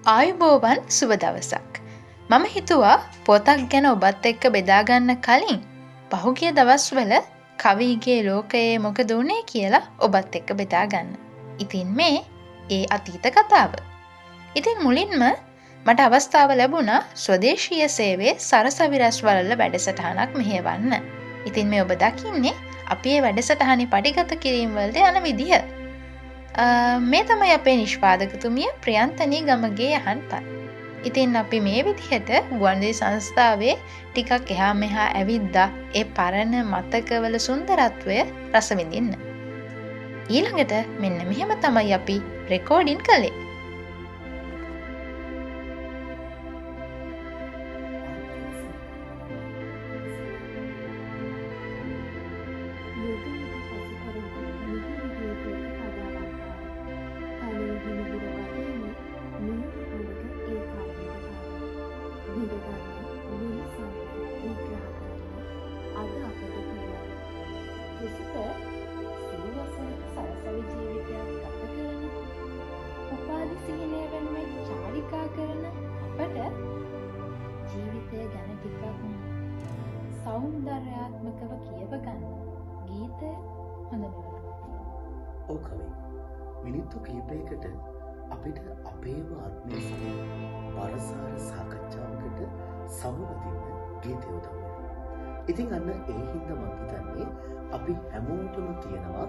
ආයුබෝවන් සුබ දවසක්. මම හිතුවා පොතක් ගැන ඔබත් එක්ක බෙදාගන්න කලින් පහුගිය දවස්වල කවිගේ ලෝකයේ මොකද වුණේ කියලා ඔබත් එක්ක බෙදාගන්න. ඉතින් මේ ඒ අතීත කතාව. ඉතින් මුලින්ම මට අවස්ථාව ලැබුණා ස්වදේශීය සේවයේ සරසවිරස්වලල වැඩසටහනක් මෙහෙවන්න. ඉතින් මේ ඔබ දකින්නේ අපි ඒ වැඩසටහනේ පටිගත කිරීම වලට යන විදිහ. මේ තමයි අපේ නිෂ්පාදකතුමිය ප්‍රියන්තනී ගමගේ යහන්පත්. ඉතින් අපි මේ විදිහට ගුවන්විදුලි සංස්ථාවේ ටිකක් එහා මෙහා ඇවිද්දා ඒ පරණ මතකවල සුන්දරත්වය රස විඳින්න. ඊළඟට මෙන්න මෙහෙම තමයි අපි රෙකෝඩින් කළේ. සෞන්දර්යාත්මකව කියවගන්න ගීතය හොඳ ඔව් කවි. මිනිත්තු කිහිපයකට අපිට අපේම ආත්මය සමග බරසාර සාකච්ඡාවකට සමුගදින්න ගීතය උදව් වෙනවා. ඉතින් අන්න ඒ හින්දා මම හිතන්නේ අපි හැමෝටම තියෙනවා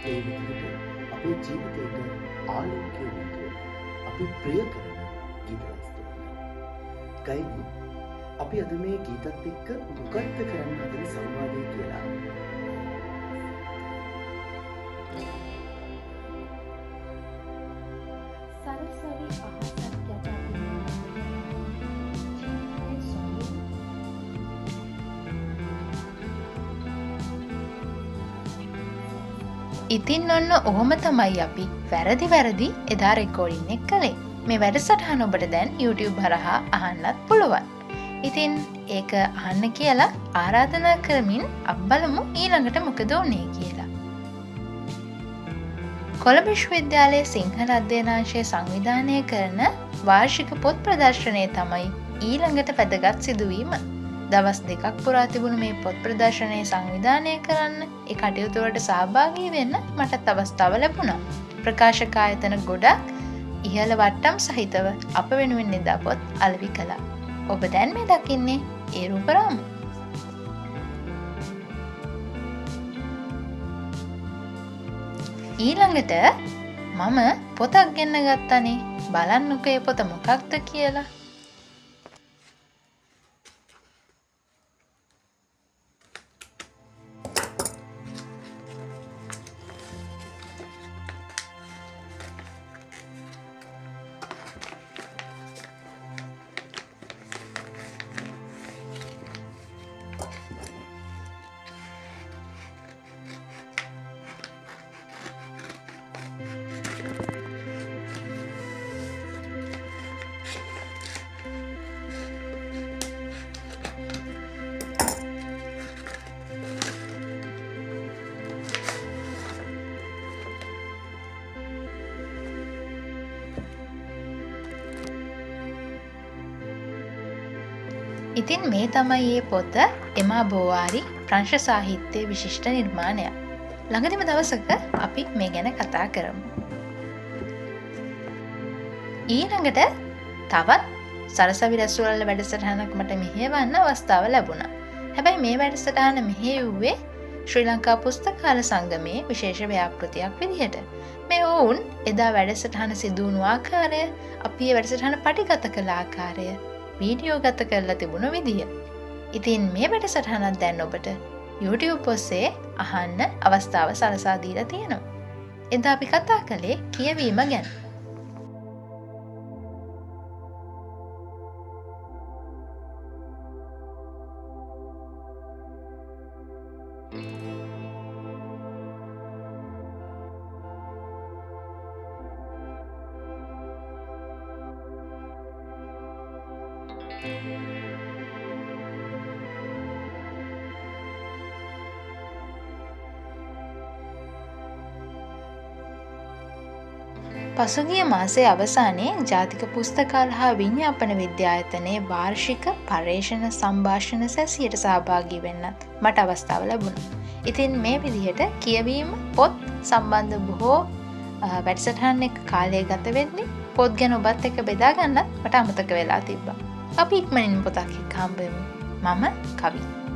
ඒ විදිහට අපේ ජීවිතේට ආලෝකය විදිහට අපි ප්‍රිය කරන ගීත රසය. කයිනි අපි අද මේ ගීතත් එක්ක මොකක්ද කරන්න හදන සංවාදය කියලා. සරසවි අහසක් යට ඉතින් ඔන්න ඔහොම තමයි අපි වැරදි එදා රෙකෝඩින් එක කළේ. මේ වැඩසටහන ඔබට දැන් YouTube හරහා අහන්නත් පුළුවන්. ඉතින් ඒක අහන්න කියලා ආරාධනා කරමින් අපි බලමු ඊළඟට මොකද වුනේ කියලා. කොළඹ විශ්වවිද්‍යාලයේ සිංහල අධ්‍යයනාංශය සංවිධානය කරන වාර්ෂික පොත් ප්‍රදර්ශනය තමයි ඊළඟට වැදගත් සිදුවීම. දවස් 2ක් පුරා තිබුණු මේ පොත් ප්‍රදර්ශනය සංවිධානය කරන්න ඒ කටයුතු වලට සහභාගී වෙන්න මටත් අවස්ථාව ලැබුණා. ප්‍රකාශක ආයතන ගොඩක් ඉහළ වට්ටම් සහිතව අප වෙනුවෙන් එදා පොත් අලෙවි කළා. ඔබ දැන් මේ දකින්නේ ඒ රූපරාමු. ඊළඟට මම පොතක් ගෙන්න ගත්තනේ. බලන්නකෝ ඒ පොත මොකක්ද කියලා. ඉතින් මේ තමයි ඒ පොත එමා බෝවාරි ප්‍රංශ සාහිත්‍යයේ විශිෂ්ට නිර්මාණයක්. ළඟදිම දවසක අපි මේ ගැන කතා කරමු. ඊළඟට තවත් සරසවි රැස්වල වැඩසටහනක් මට මෙහෙයවන්න අවස්ථාව ලැබුණා. හැබැයි මේ වැඩසටහන මෙහෙයුවේ ශ්‍රී ලංකා පුස්තකාල සංගමයේ විශේෂ ව්‍යාපෘතියක් විදිහට. මේ ඔවුන් එදා වැඩසටහන සිදු වුණු ආකාරය, අපි මේ වැඩසටහන පටිගත කළ ආකාරය වීඩියෝ ගත කරලා තිබුණු විදිය. ඉතින් මේ වැඩසටහනක් දැන් ඔබට YouTube ඔස්සේ අහන්න අවස්ථාව සලසා දීලා තියෙනවා. එදා අපි කතා කළේ කියවීම ගැන. පසුගිය මාසයේ අවසානයේ ජාතික පුස්තකාල හා විඤ්ඤාපන විද්‍යායතනයේ වාර්ෂික පර්යේෂණ සංභාෂණ සැසියට සහභාගී වෙන්නත් මට අවස්ථාව ලැබුණා. ඉතින් මේ විදිහට කියවීම පොත් සම්බන්ධ බොහෝ වැඩසටහන් එක්ක කාලය ගත වෙද්දී පොත් ගැන ඔබත් එක්ක බෙදා ගන්නත් මට අමතක වෙලා තිබ්බා. අපි ඉක්මනින් පොතක් එක්ක හම්බ වෙමු. මම කවි.